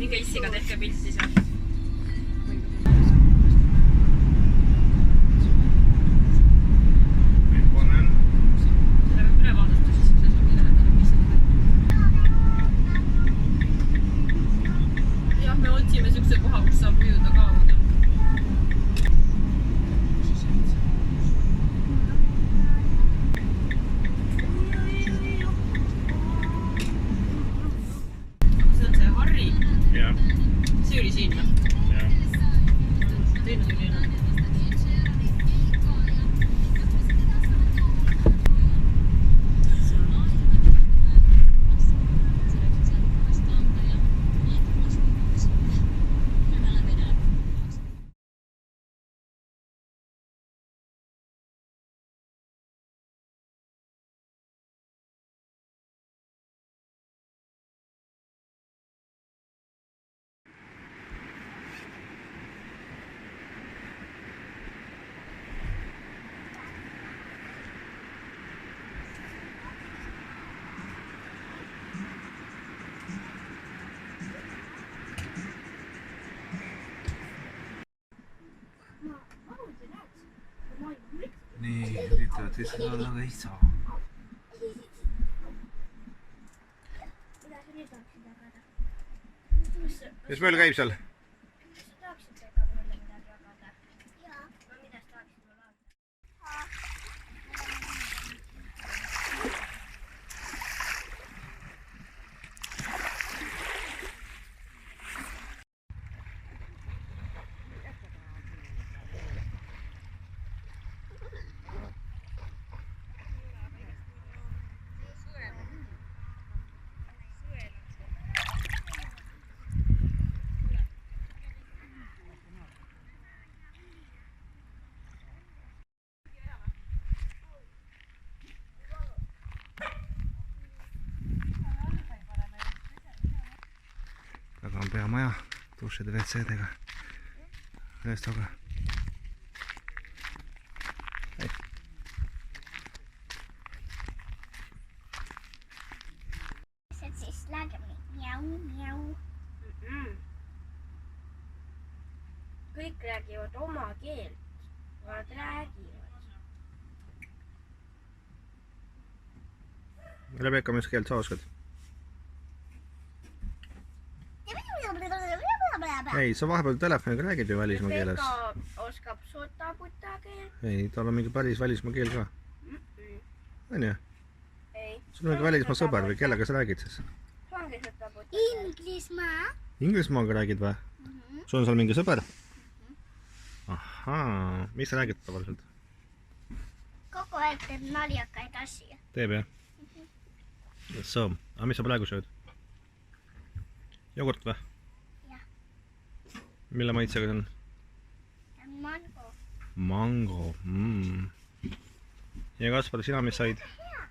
minge issiga tehke pilt siis või? See oli siin või? Jah. Teine tuli enam. siis aga ei saa. Mis mööl käib seal? Taga on peamaja, dušid ja WC-dega. Restoga. Hei. Siis räägime miau. Kõik räägivad oma keelt. Nad räägivad. Rebecca, mis keelt sa oskad? Ei, sa vahepeal telefoniga räägid ju välismaa keeles. Rebecca oskab sota-puta keel. Ei, tal on mingi päris välismaa keel ka. On ju? Ei. Sul on mingi välismaa sõber või kellega sa räägid siis? Ongi sota-puta keel. Inglismaa. Inglismaaga räägid või? Sul on seal mingi sõber? Ahaa, mis sa räägid tavaliselt? Kogu aeg teeb naljakaid asju. Teeb jah? So, aga mis sa praegu sööd? Jogurt või? Jah. Mille maitsega see on? Mango. Mango. Ja Kaspar, sina mis said? Ja.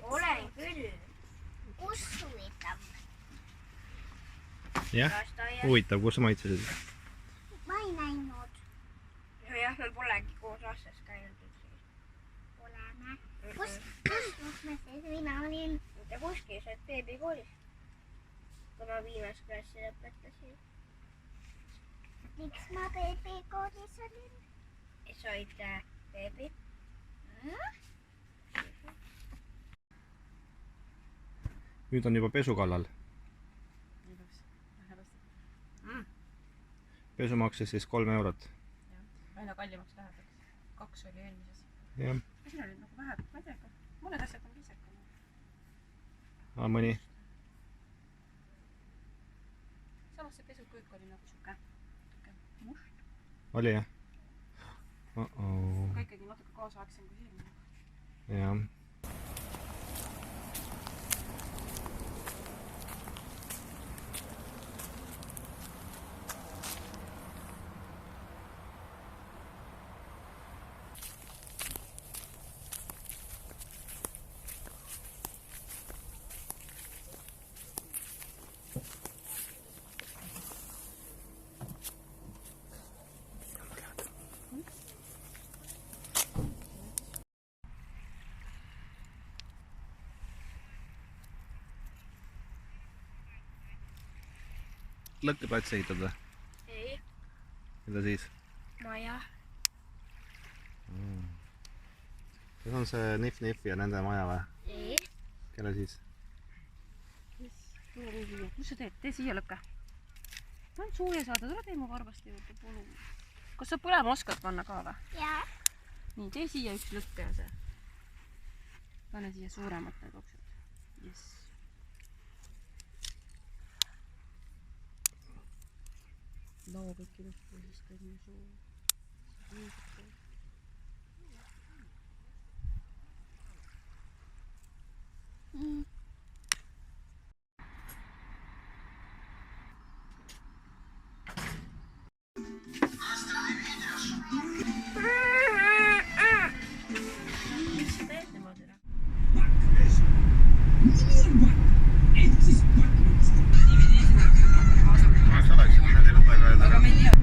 Olen küll. Kus huvitav? Jah? Huvitav, kus sa maitsesid? Ma ei näinud. Jah, me polegi koos aastas käinud. Oleme. Kus me siis mina olin? Mitte kuskil, sa oled beebikoolis. Kui ma viimast klassi lõpetasin. Miks ma beebikoolis olin? Sa olid beebi. Nüüd on juba pesu kallal. Pesu maksis siis 3 eurot. Aina kallimaks läheb. 2 oli eelmises. Jah. Siin oli nagu vähe, ma ei tea, mõned asjad on kiisekad. Aa, mõni? Samas see pesukõik oli nagu siuke must. Oli jah? Ka ikkagi natuke kaasaegsem kui siin. Jah. Lõkkeplats ehitad või? Ei. Mida siis? Maja. Kas on see Nif-Nif ja nende maja või? Ei. Kelle siis? Mis sa teed? Tee siia lõkke. Ma on sooja saada, tule tee mu varbasti juurde polu. Kas sa põlema oskad panna ka või? Jaa. Nii, tee siia üks lõkke ja see. Pane siia suuremad need oksad. Yes. Lao kõik ilusti ja siis teed nii suu. Mis sa teed niimoodi? Aga me ei tea.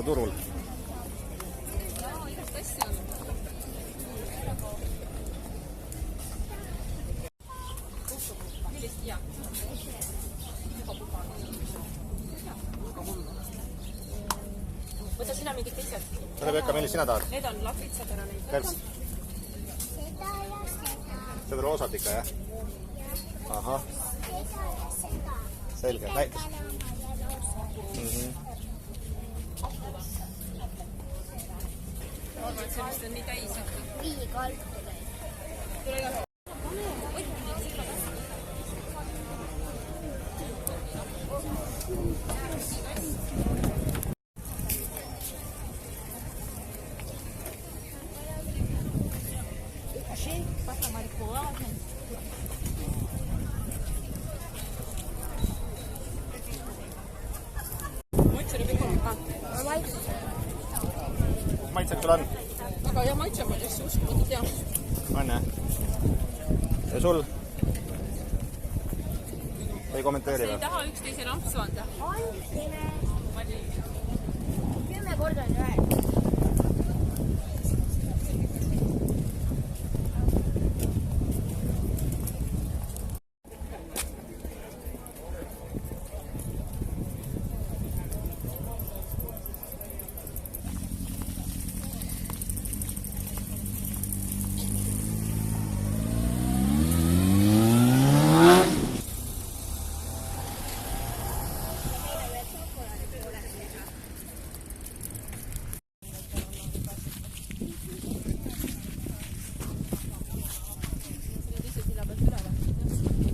turul. Võta sina mingid teised. Tere Pekka, millist sina tahad? Need on lakvitsad ära neid. Kerts. Seda roosat ikka, jah? Ahah. Selge, näitas. Ma arvan, et sellest on nii täis. Viikolm. Tule iga. Maitsega sul on? Aga jah, maitse ma just uskumatu tean. On, jah? Ja sul? Ei kommenteeri Ei või? taha üksteise rampsu anda. On 10 korda on rääkinud.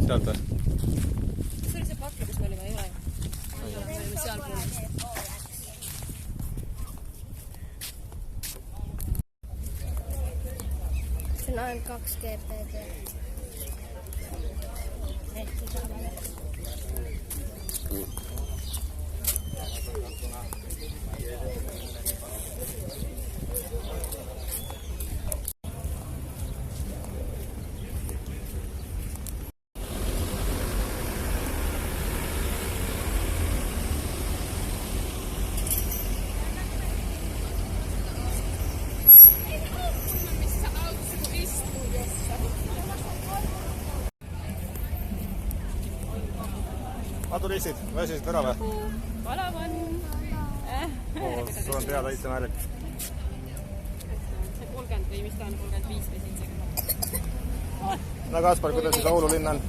Sealt või? See oli see pakla, kus me olime, ei ole ju? Me olime seal pool. See on ainult 2 GPD. Turistid, väsisid ära või? Palav on. Sul on pea täitsa märk. See 30 või mis ta on, 35 või 70. No Kaspar, kuidas siis Oulu linn on?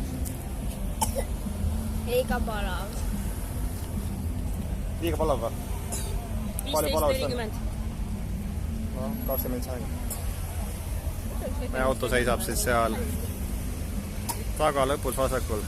Liiga palav. Liiga palav või? Palju palavust on? 15-40. No, 20 sain. Meie auto seisab siis seal taga lõpus vasakul.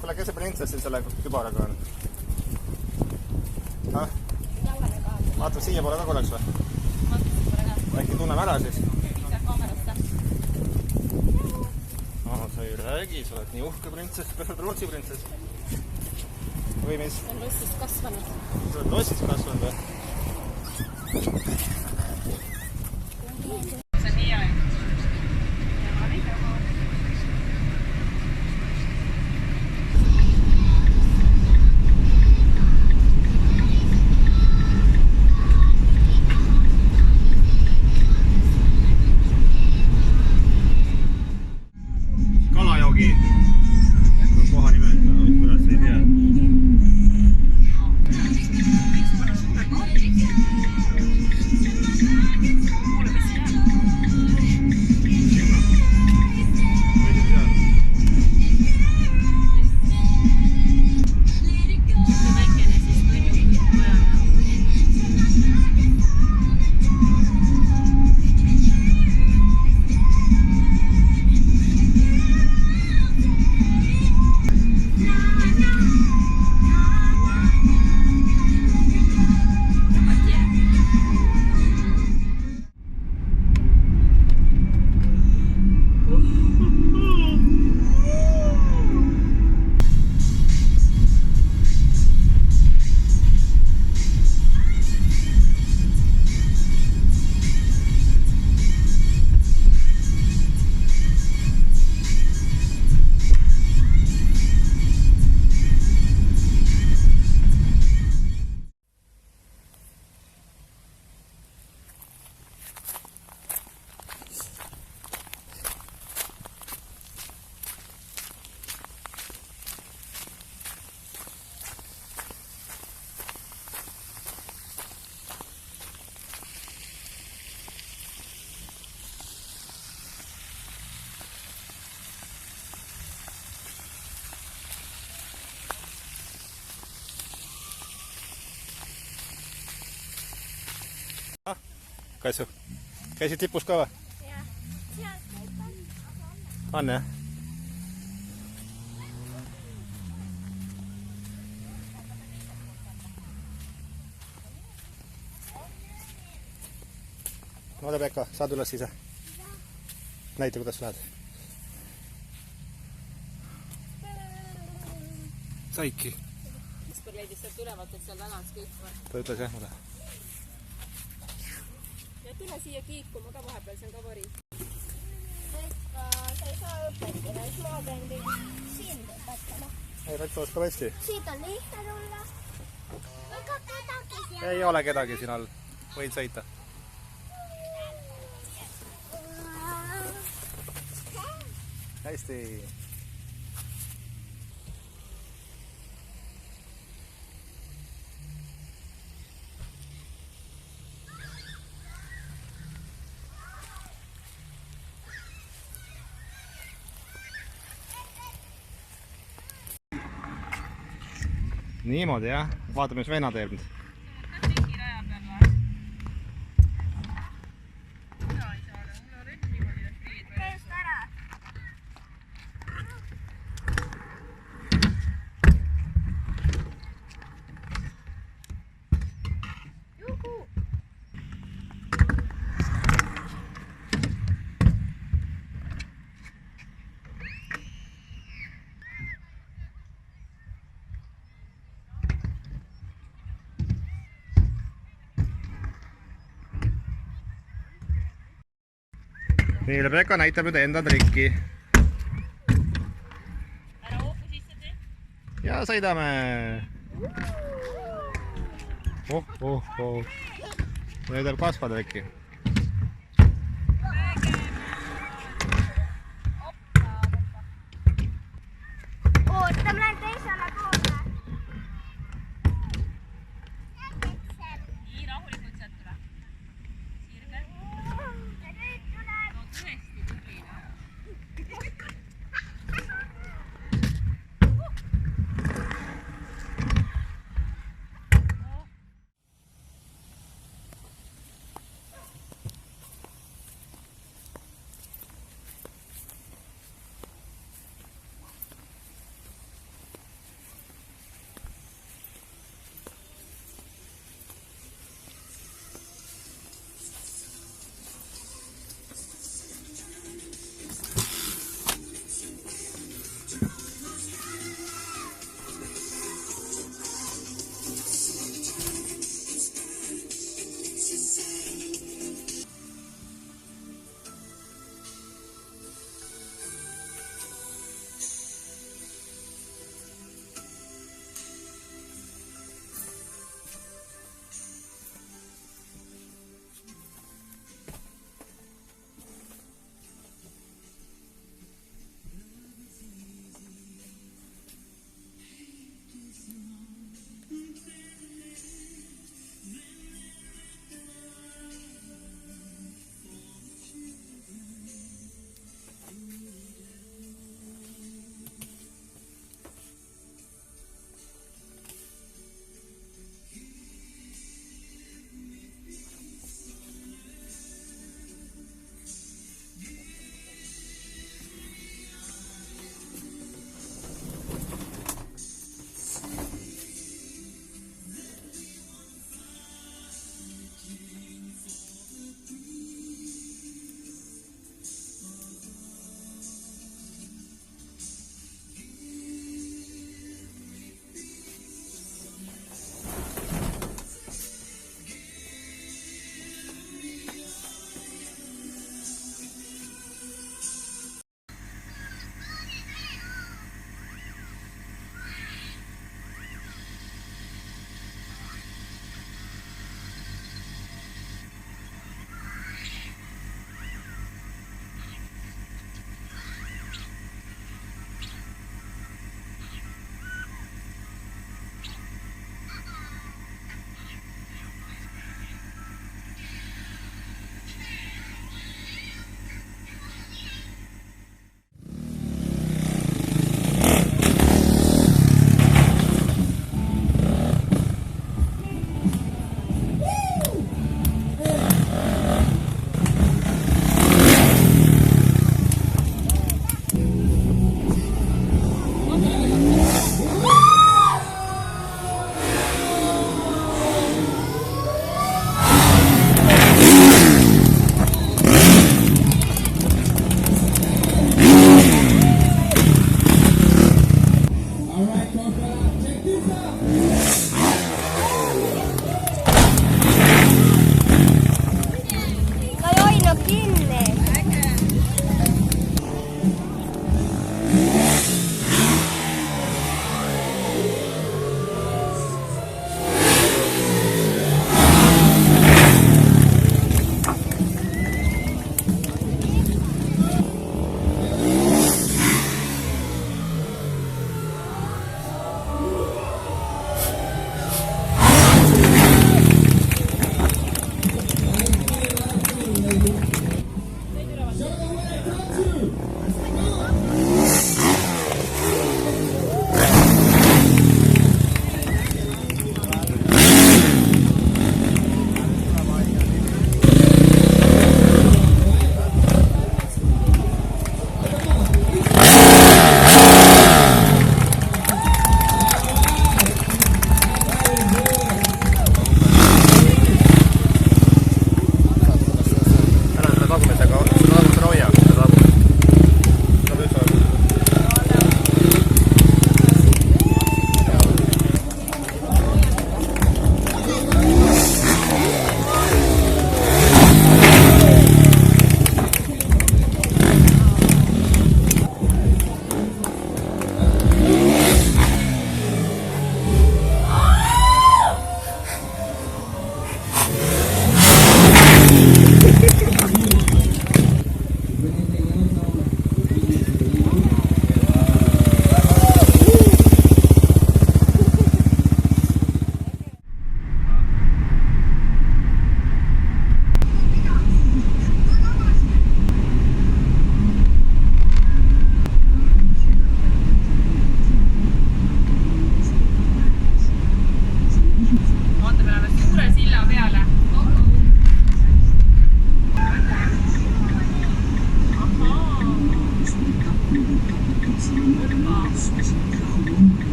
Kuule, kes see printsess siin selle kübaraga on? Vaata siia poole ka korraks või? Äkki tunneme ära siis? No, sa ei räägi, sa oled nii uhke printsess. Kas sa oled Rootsi printsess? Või mis? On lossist kasvanud. Sa oled lossist kasvanud või? See on hea. Kalajogi. See on koha nimed, kuidas ei tea. Kaisu, käisid tipus ka või? jah, sealt käib panna. On jah? Ole Pekka, saad üles ise? Näita, kuidas lähed. Saiki. Ükskord leidis sealt ülevalt, et seal tänas kõik või? Ta ütles jah mulle. Ja tule siia kiikuma ka vahepeal, see on ka vari. Pekka, sa ei saa õpetada, siis ma pean kõik sind õpetama. Ei, Rats oskab hästi. Siit on lihtne tulla. Ega kedagi seal. Ei ole kedagi siin all. Võid sõita. Hästi. Niimoodi jah, vaatame, mis venna teeb nüüd. Käest ära. Juhu. Nii, Rebecca näitab nüüd enda trikki. Ära hoopu sisse tee. Ja sõidame. Nüüd teeb kasva trikki. Oota, ma lähen teisele poole. Nii rahulikult sealt tule. Sirge. Ja nüüd tuleb. No tõesti tublina.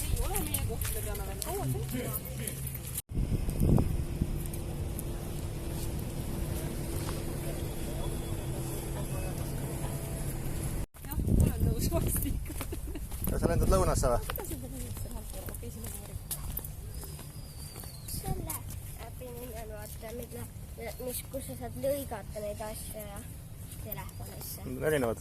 ei ole meie koht, me peame veel kaua sõitma. jah, olen nõus varsti ikka. Kas sa lendad lõunasse või? selle äpi nimi on vaata, kus sa saad lõigata neid asju ja telefonisse. Need on erinevad.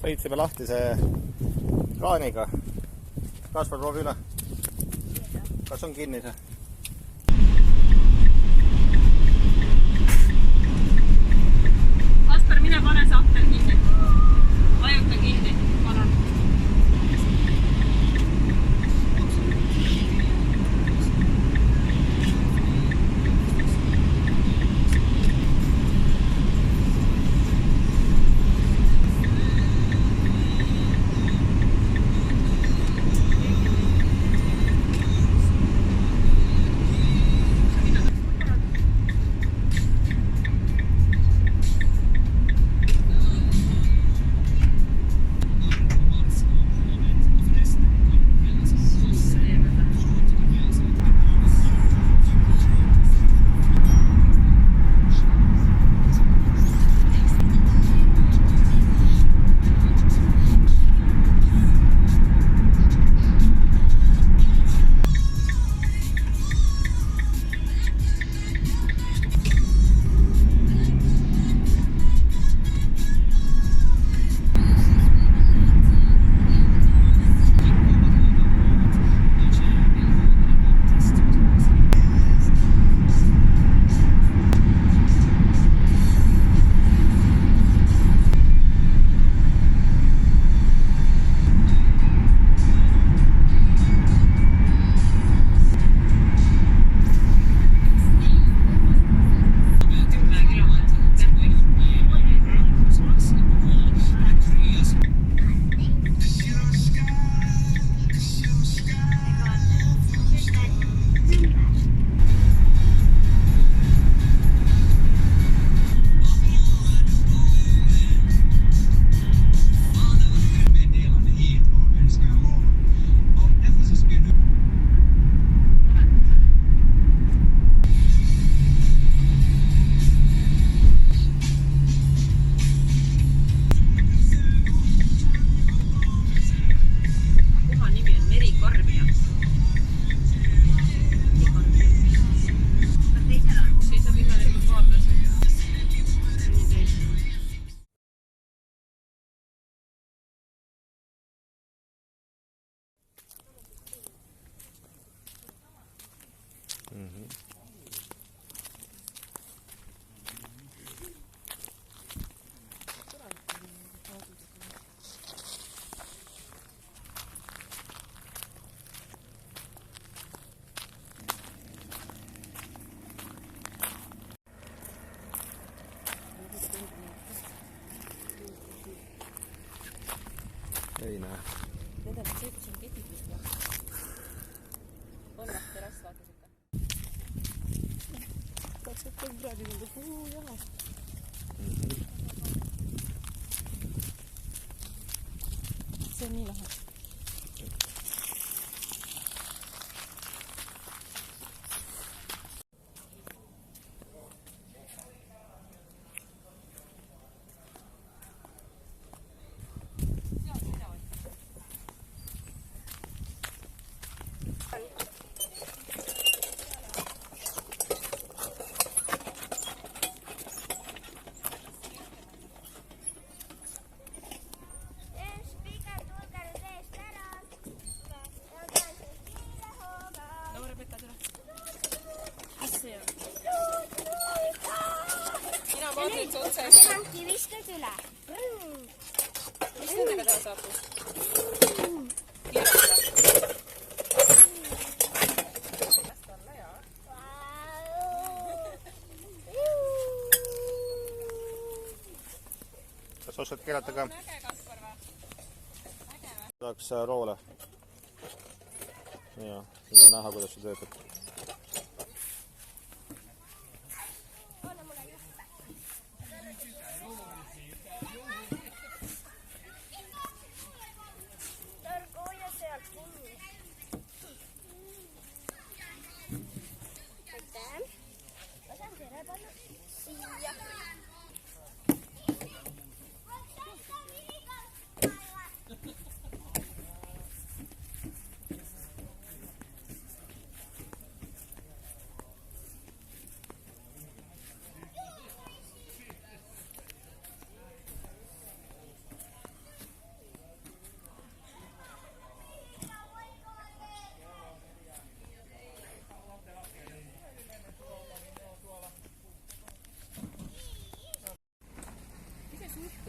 Sõitsime lahtise kraaniga. Kaspar, proovi üle. Kas on kinni see? Kaspar, mine pane see akter kinni. Vajuta kinni, palun. Ei näe. Need on see, kus on ketid ja on lahti rasv, vaata siuke. 23 kraadi tundub jaha. See on nii lahe. Hanki viskad üle. Mis nendega teha saab? Keerata. oskad keerata ka? Saaks roole. Ja, nüüd on näha, kuidas see töötab.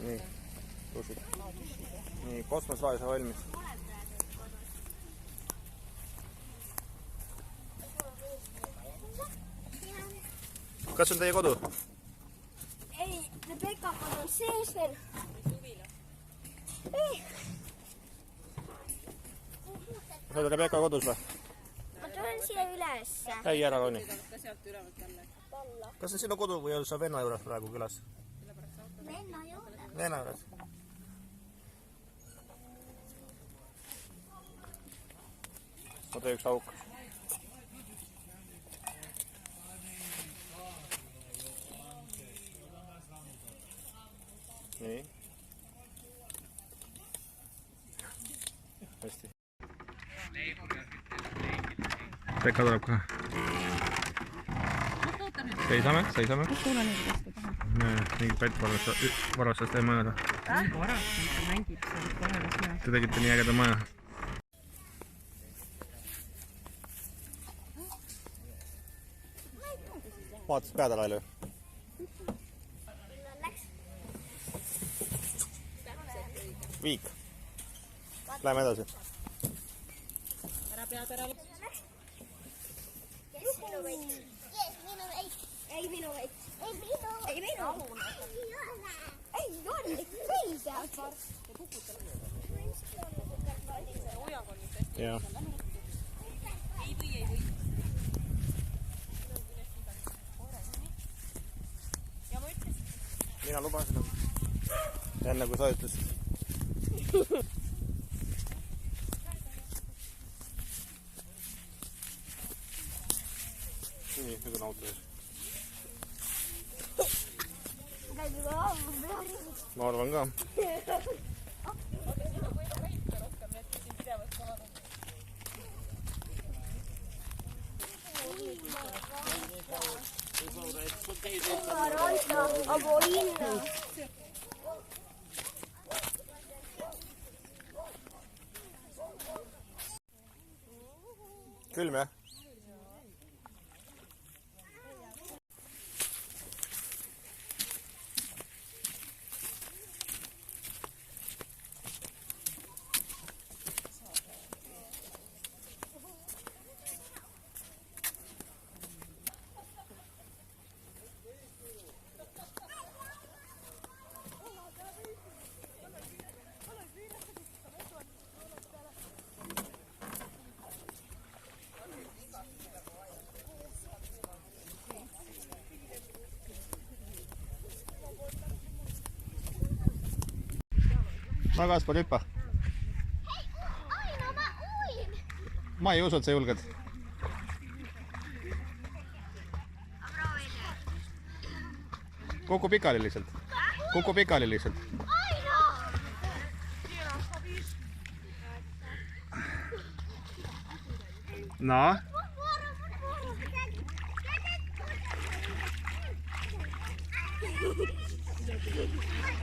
Nii, tusid. Nii, kosmoselaes on valmis. Kas on teie kodu? Ei, Rebecca kodu on sees veel. Ei. Sa oled Rebecca kodus või? Ma tulen siia üles. Käi ära, Roni. Kas on sinu kodu või on sa venna juures praegu külas? Venna juurde. Venna juures. Ma tee üks auk. Nii. Hästi. Pekka tuleb ka. Seisame. Kuule nüüd hästi taha. Mingi pätt varastas teie majale. Varastas, mängib seal kohelas maja. Te tegite nii ägeda maja. Vaatas pead ära ju. Viik. Läheme edasi. Ära pead ära. Kes minu veits? Minu veits. Ei minu veits. Ei minu. Ei minu. Ei ole. Ei peab. Jah. Ei või. Ja ma ütlesin. Mina lubasin. Enne kui sa ütlesid. Nii, nüüd on auto ees. Ma arvan ka. Külm jah? Tagaspoolt hüppa. Aino, ma uin. Ma ei usu, et sa julged. Kuku pikali lihtsalt. Kuku pikali lihtsalt. Aino! No?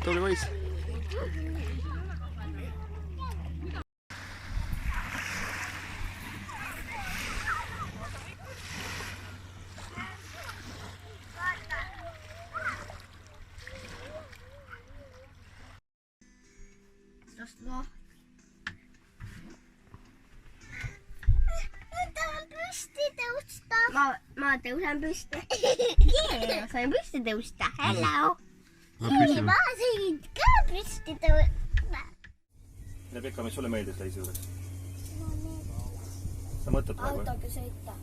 Tubli poiss. No. Tahan püsti tõusta. Ma tõusen püsti. Ma sain püsti tõusta. Hello. Ma sain ka püsti tõusta. Rebecca, mis sulle meeldis Leisi juures? Sa mõtled praegu? Autoga sõita.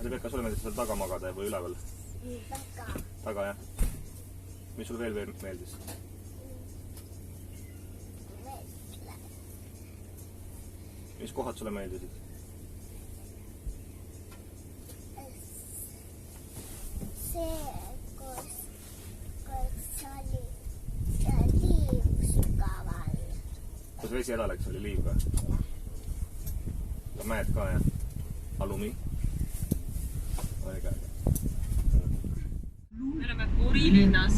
Rebecca, sulle meeldis seal taga magada või üleval? Taga, jah. Mis sul veel meeldis? Mis kohad sulle meeldisid? See, kus oli liiv sügaval. Kus vesi ära läks, oli liiv ka? Ja mäed ka, jah? Alumi? Õige. Me oleme Kurilinnas.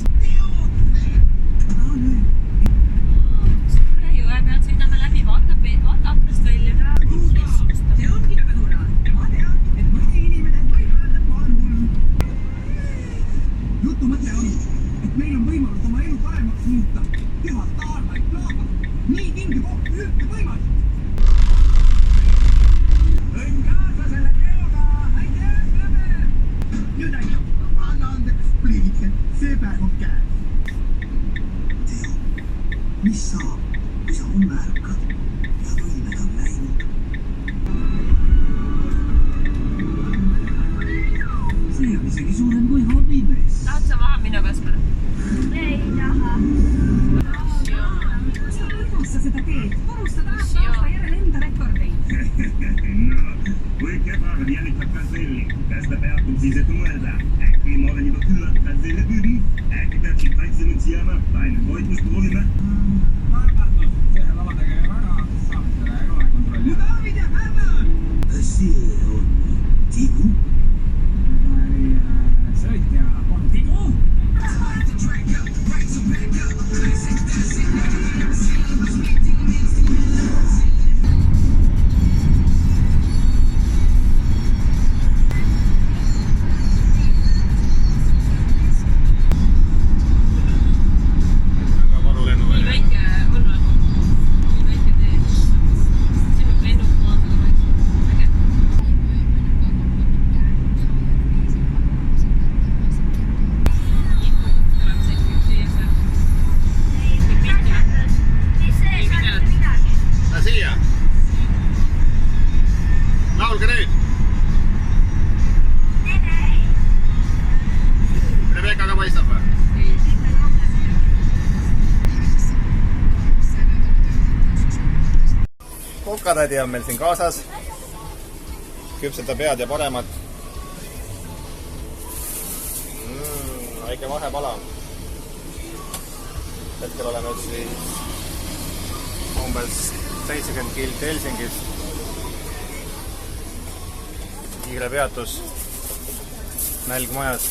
Jõe pealt sõidame läbi, vaata aknast välja. See ongi väga tore. Ja ma tean, et mõni inimene võib öelda, et ma olen hull. Jutu mõte on, et meil on võimalus oma elu paremaks muuta. Teha taarvaid plaava. Nii mingi koht üldse võimalik. Õnn kaasa selle teoga. Aitäh, sõber! Nüüd aitäh. Anna andeks, pliivike. See päev on käes. Teo, mis saab, kui sa homme ärkad ja võimed on läinud? See on isegi suurem kui hobimees. Tahad sa maha minna, Kaspar? Ei taha. Kuidas sa seda teed? Varustad aasta järel enda rekordeid. No, kui kebab jällitab gazelli, kas ta peatub siis, et mõelda? Äkki ma olen juba küllalt gazelle püüdnud? Äkki peab siin vaiksemalt jääma, ainult hoidmust proovime? Vabandust, see lavadega väga, saab selle kohe kontrolli. David ja härrad! See on Tigu? Sõitja on Tigu. Nii väike on nagu. Nii väike tee. See võib lennuk maandada võiks. Äge. Tuleb see kõik siia seal. Mis see ei saanud midagi? Lähe siia! Laulge nüüd! Rebecca ka paistab või? Kokatädi on meil siin kaasas. Küpsetab head ja paremat. Väike vahepala. Hetkel oleme siis umbes 70 kilt Helsingist. Kiire peatus. Nälg majas.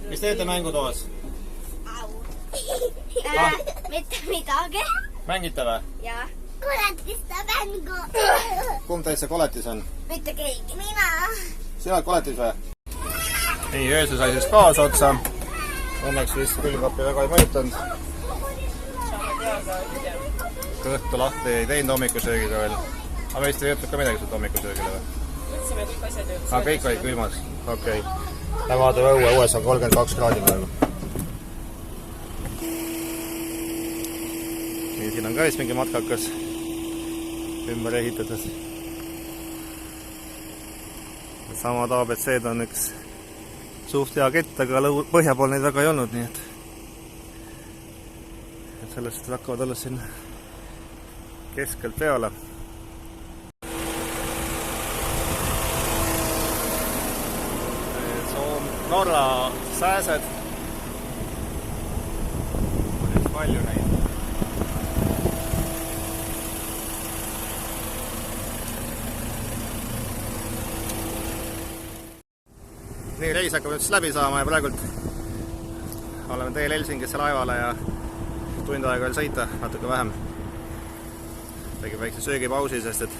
Mis teete mängutoas? Mitte midagi. Mängite või? Ja. Koletista mängu. Kumb teist see koletis on? Mitte keegi, mina. Sina oled koletis või? Nii, öösel sai siis kaasa otsa. Õnneks vist külmkappi väga ei mõjutanud. Kõhtu lahti ei teinud hommikusöögiga veel. Aga meist ei juhtunud ka midagi sealt hommikusöögile või? Võtsime kõik asjad ju. Aga kõik olid külmas? Okei. Lähme vaatame õue, õues on 32 kraadi praegu. Nii, siin on ka vist mingi matkakas ümber ehitatud. Samad ABC-d on üks suht hea kett, aga põhja pool neid väga ei olnud, nii et sellest hakkavad olla siin keskelt peale. Norra sääsed. On just palju neid. Nii, reis hakkab nüüd läbi saama ja praegult oleme teel Helsingisse laevale ja tund aega veel sõita, natuke vähem. Tegime väikse söögipausi, sest et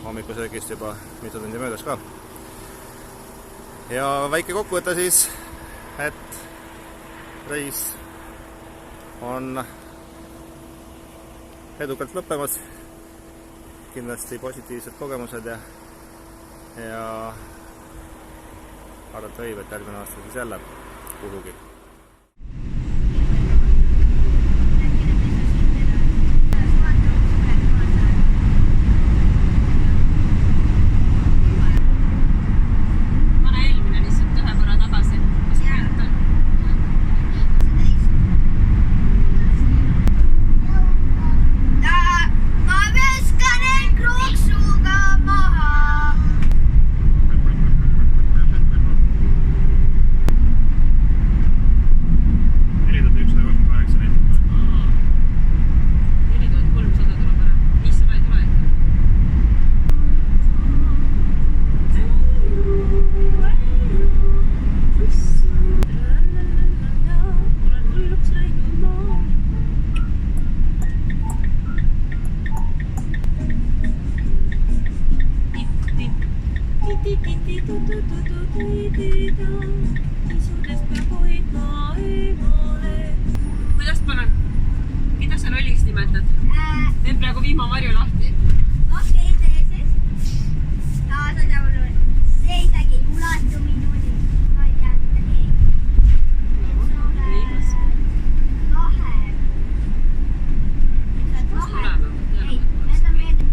hommikusöögist juba mitu tundi möödas ka. Ja väike kokkuvõte siis, et reis on edukalt lõppemas. Kindlasti positiivsed kogemused ja arvata võib, et järgmine aasta siis jälle kuhugi. Pane eelmine lihtsalt ühe korra tagasi. Kas pealt on? Ma viskan en kroksuga maha. Kuidas palun? Mida sa lolliks nimetad? Teeb praegu vihmavarju lahti. Okei, tee siis. Taas on jõulud. See isegi ulatu minuni. Ma ei tea, mida Õigus. lahe. Ei, need on meelde.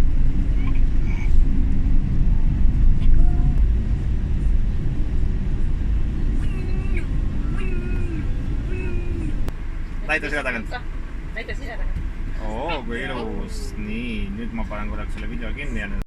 Näita siia tagant. Näita siia tagant. Oo, kui ilus. Nii, nüüd ma panen korraks selle video kinni ja nüüd...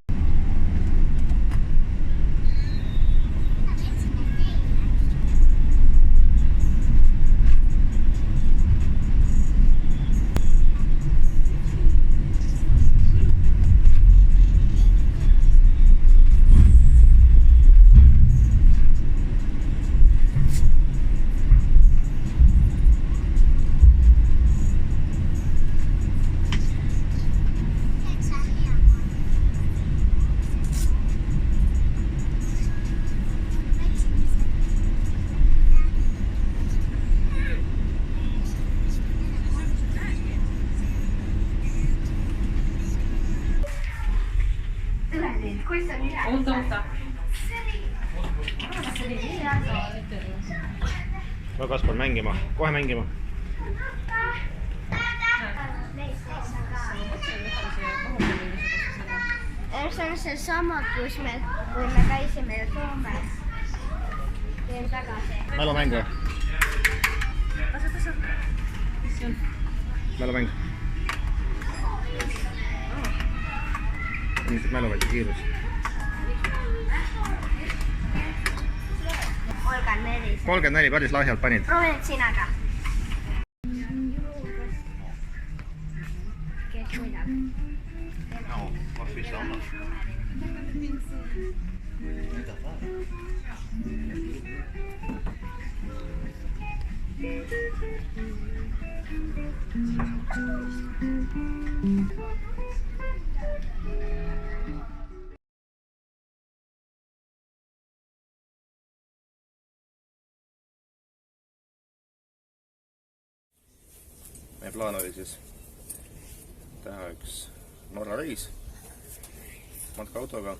Oota. No Kaspar, mängima. Kohe mängima. See on seesama, kui me käisime Soomes. Veel tagasi. Mälumäng või? Tasa. Mis see on? Mälumäng. Mitte mälu, vaid kiirus. 34, päris lahjalt panid. Proovi nüüd sina ka. Kes võidab? No, vad finns det annars? Meie plaan oli siis teha üks Norra reis matkaautoga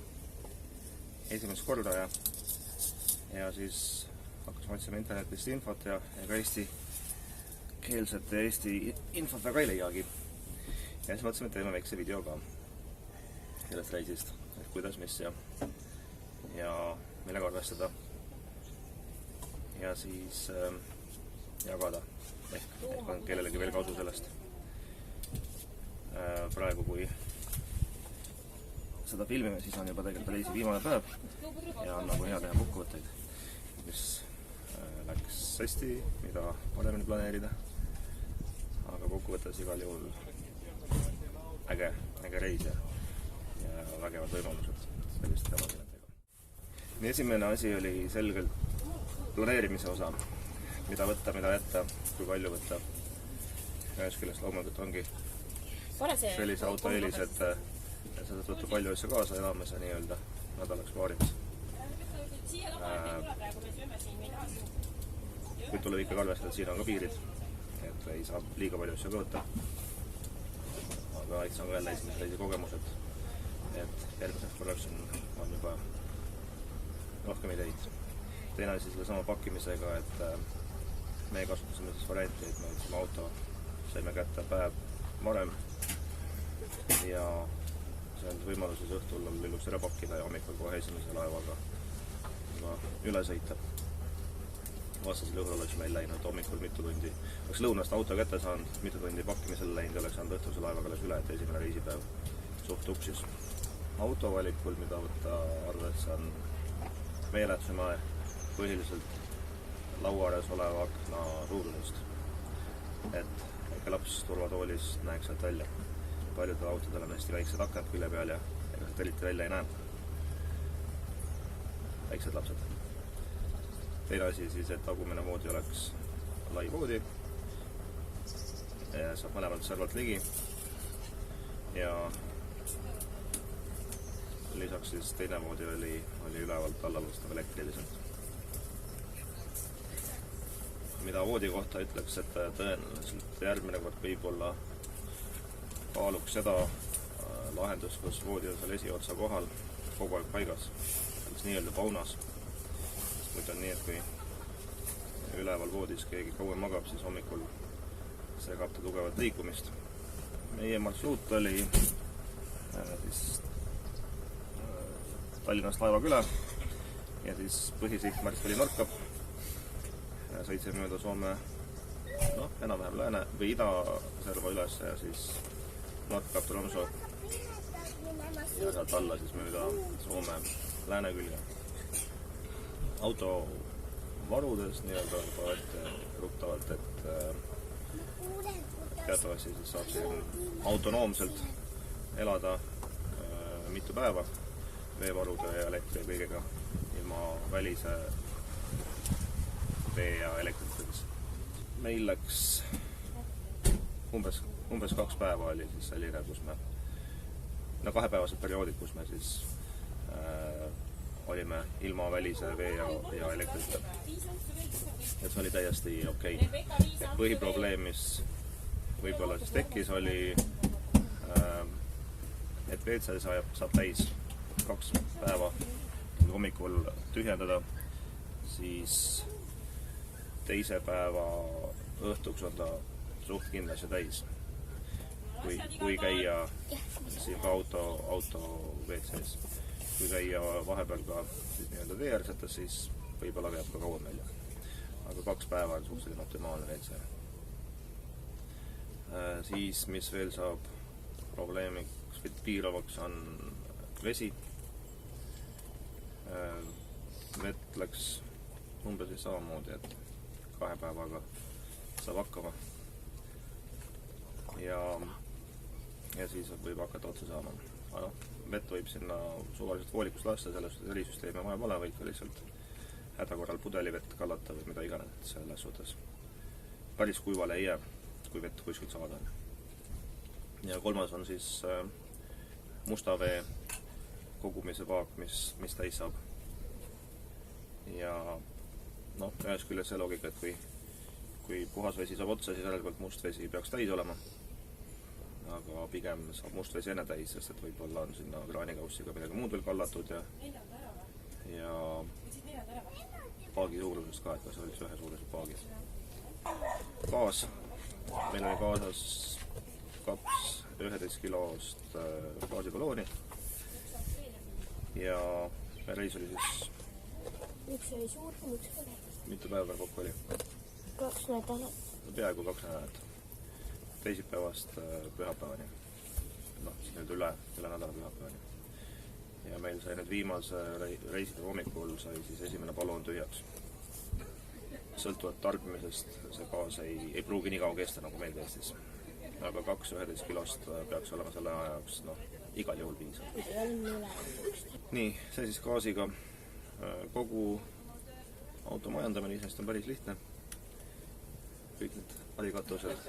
esimest korda ja siis hakkasime otsima internetist infot ja ega eestikeelset ja Eesti infot väga ei leiagi. Ja siis mõtlesime, et teeme väikse video ka sellest reisist, et kuidas, mis ja millega arvestada ja siis jagada ehk on kellelegi veel kasu sellest. Praegu, kui seda filmime, siis on juba tegelikult reisi viimane päev ja on nagu hea teha kokkuvõtteid, mis läks hästi, mida paremini planeerida, aga kokkuvõttes igal juhul äge reis ja vägevad võimalused selliste emasinatega. Nii esimene asi oli selgelt planeerimise osa, mida võtta, mida jätta, kui palju võtta. Ühest küljest loomulikult ongi sellise auto eelis, et sa saad võtta palju asju kaasa elamise nii-öelda nädalaks paariks. Kuid tuleb ikka arvestada, et siin on ka piirid, et ei saa liiga palju asju võtta. Aga eks on ka jälle esimese reisi kogemused, et järgmiseks korraks on juba rohkem ideid. teine asi sellesama pakkimisega, et me kasutasime siis varianti, et me võtsime auto, saime kätte päev varem ja see on võimalus siis õhtul ilusti ära pakkida ja hommikul kohe esimese laevaga üle sõita. Vastasel juhul oleks meil läinud hommikul mitu tundi, oleks lõunast auto kätte saanud, mitu tundi pakkimisele läinud ja oleks saanud õhtuse laevaga alles üle, et esimene reisipäev suht tuksis. Auto valikul, mida võtta arvesse, on meie lähtusime põhiliselt laua ääres oleva akna suurusest, et väike laps turvatoolis näeks sealt välja. Paljudel autodel on hästi väiksed aknad külje peal ja ega sealt eriti välja ei näe. Väiksed lapsed. Teine asi siis, et tagumine voodi oleks lai voodi ja saab mõlemalt servalt ligi ja lisaks siis teine voodi oli ülevalt alla lustav elektriliselt. Mida voodi kohta ütleks, et tõenäoliselt järgmine kord võib-olla kaaluks seda lahendust, kus voodi on seal esiotsa kohal kogu aeg paigas, nii-öelda paunas. Muidu on nii, et kui üleval voodis keegi kauem magab, siis hommikul segab ta tugevat liikumist. Meie marsruut oli siis Tallinnast Laevaküla ja siis põhisihtmärk oli Norkap. Sõitsime mööda Soome enam-vähem lääne või idaserva üles ja siis Norkap, Tromsø ja sealt alla siis mööda Soome lääne külge. Auto varudes nii-öelda juba ruttavalt, et teatavasti siis saab siin autonoomselt elada mitu päeva veevarude ja elektri kõigega ilma välise vee ja elektrites. Meil läks umbes 2 päeva oli siis selline, kus me, 2-päevased perioodid, kus me siis olime ilma välise vee ja elektrita. Et see oli täiesti okei. Põhiprobleem, mis võib-olla siis tekkis, oli, et WC saab täis 2 päeva hommikul tühjendada, siis teise päeva õhtuks on ta suht kindlasti täis. Kui käia siin ka auto WC-s. Kui käia vahepeal ka siis nii-öelda veeärsetes, siis võib-olla veab ka kauem välja. Aga 2 päeva on suhteliselt optimaalne WC. Siis, mis veel saab probleemiks või piiravaks, on vesi. Vett läks umbes samamoodi, et 2 päevaga saab hakkama. Ja siis võib hakata otsa saama. Vett võib sinna suvaliselt voolikust lasta, sellest erisüsteemi vaja pole, võid ka lihtsalt hädakorral pudelivett kallata või mida iganes selles suhtes. Päris kuivale ei jää, kui vett kuskilt saada on. Ja 3. on siis musta vee kogumise paak, mis täis saab. Ja ühes küljes see loogika, et kui puhas vesi saab otsa, siis järelikult must vesi peaks täis olema. Aga pigem saab must vesi enne täis, sest et võib-olla on sinna kraanikaussiga midagi muud veel kallatud ja paagi suurusest ka, et kas oli ühe suurused paagid. Gaas. Meil oli kaasas 2 11 kilost gaasiballooni ja reis oli siis üks oli suur, üks oli. Mitu päeva kokku oli? 2 nädalat. Peaaegu 2 nädalat. Teisipäevast pühapäevani. Siis nüüd üle nädala pühapäevani. Ja meil sai nüüd viimase reiside hommikul sai siis esimene balloon tühjaks. Sõltuvalt tarbimisest see gaas ei pruugi nii kaua kesta nagu meil Eestis. Aga 2 11 kilost peaks olema selle aja jaoks igal juhul piisav. Nii, see siis gaasiga. Kogu auto majandamine isest on päris lihtne. Kõik need alikatused,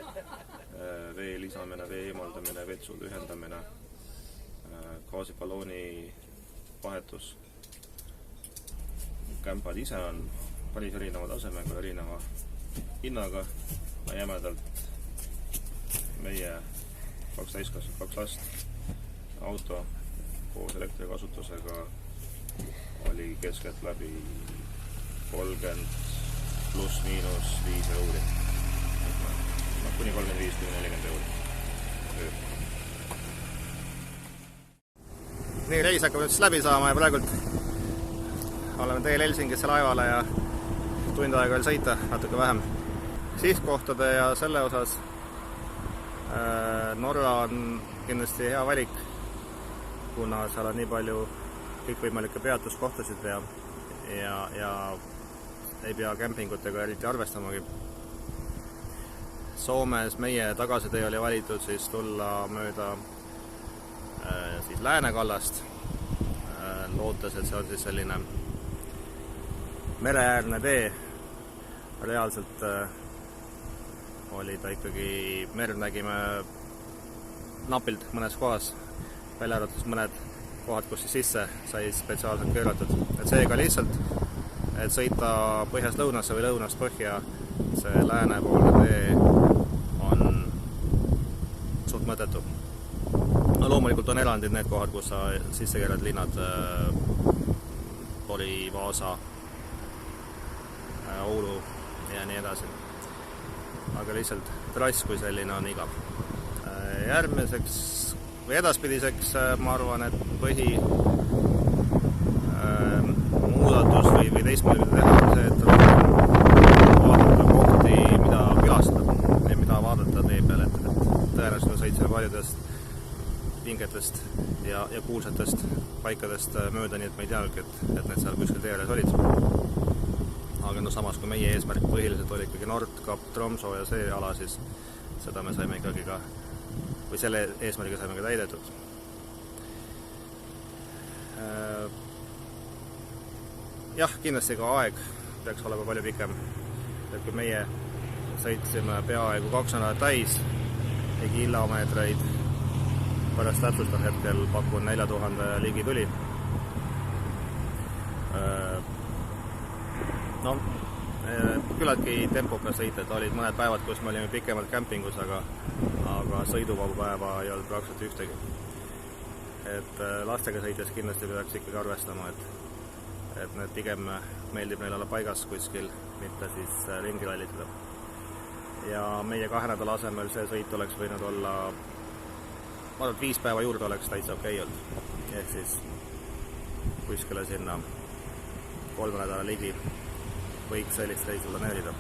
vee lisamine, vee eemaldamine, vetsu ühendamine, gaasiballooni vahetus. Kämpad ise on päris erineva tasemega, erineva hinnaga. Jämedalt meie 2 täiskasvanud, 2 last auto koos elektrikasutusega oli keskeltläbi 30 pluss-miinus 5 euri. Kuni 35–40 euri. Nii, reis hakkab nüüd siis läbi saama ja praegult oleme teel Helsingisse laevale ja tund aega veel sõita, natuke vähem. Sihtkohtade ja selle osas Norra on kindlasti hea valik, kuna seal on nii palju kõikvõimalikke peatuskohtasid ja ei pea kämpingutega eriti arvestamagi. Soomes meie tagasitee oli valitud siis tulla mööda siis Läänekallast, lootes, et see on siis selline mereäärne tee. Reaalselt oli ta ikkagi, merd nägime napilt mõnes kohas, välja arvates mõned kohad, kus siis sisse sai spetsiaalselt keeratud. Et seega lihtsalt, et sõita põhjast lõunasse või lõunast põhja, see läänepoolne tee on suht mõttetu. No loomulikult on erandid need kohad, kus sa sisse keerad linnad Pori, Vaasa, Oulu ja nii edasi. Aga lihtsalt trass kui selline on igav. Järgmiseks või edaspidiseks ma arvan, et põhi muudatus või teistmoodi teha on see, et vaadata kohti, mida külastada ja mida vaadata tee peal, et tõenäoliselt me sõitsime paljudest pingetest ja kuulsatest paikadest mööda, nii et me ei teadnudki, et need seal kuskil tee ääres olid. Aga no samas, kui meie eesmärk põhiliselt oli ikkagi Nordkapp, Tromsø ja see ala, siis seda me saime ikkagi ka, või selle eesmärgiga saime ka täidetud. Jah, kindlasti ka aeg peaks olema palju pikem. Et kui meie sõitsime peaaegu 2 nädalat täis ja kilomeetreid, pärast täpsustav hetkel pakun 4000 ligi tuli. No, küllaltki tempokas sõita, et olid mõned päevad, kus me olime pikemalt kämpingus, aga sõiduvaba päeva ei olnud praktiliselt ühtegi. Et lastega sõites kindlasti peaks ikkagi arvestama, et need pigem meeldib neil olla paigas kuskil, mitte siis ringi rallitada. Ja meie 2 nädala asemel see sõit oleks võinud olla, ma arvan, et 5 päeva juurde oleks täitsa okei olnud. Ehk siis kuskile sinna 3 nädala ligi võiks sellist reisu planeerida.